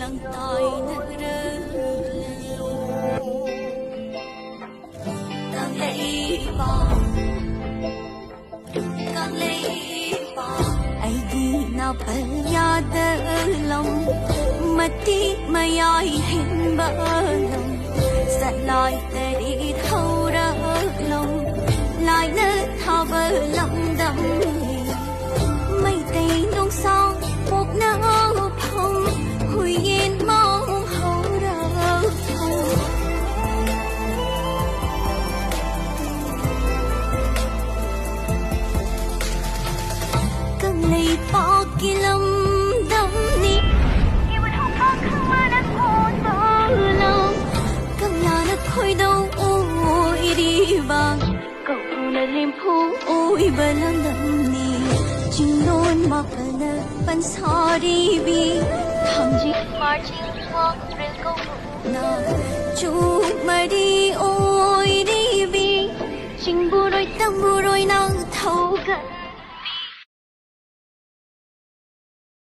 lặng tai nỡ càng lấy bỏ ai đi nào phải ya đỡ lòng mất đi mà ai hình bỡ lòng giận lại để đi thâu đỡ lòng lại nỡ thao vỡ lòng đậm mây tây nông sông một nắng hồng hủy yên mong hậu đỡ càng lấy bỏ kỳ lâm đậm ni yêu không có không mà đã hôn vỡ lòng càng là nó khôi đâu ôi đi bằng cậu là liêm phú ôi bờ lâm đậm ni chinh đôn mà phần nợ phần sao đi bi thằng gì mà chinh hoang rừng câu na chúc mà đi ôi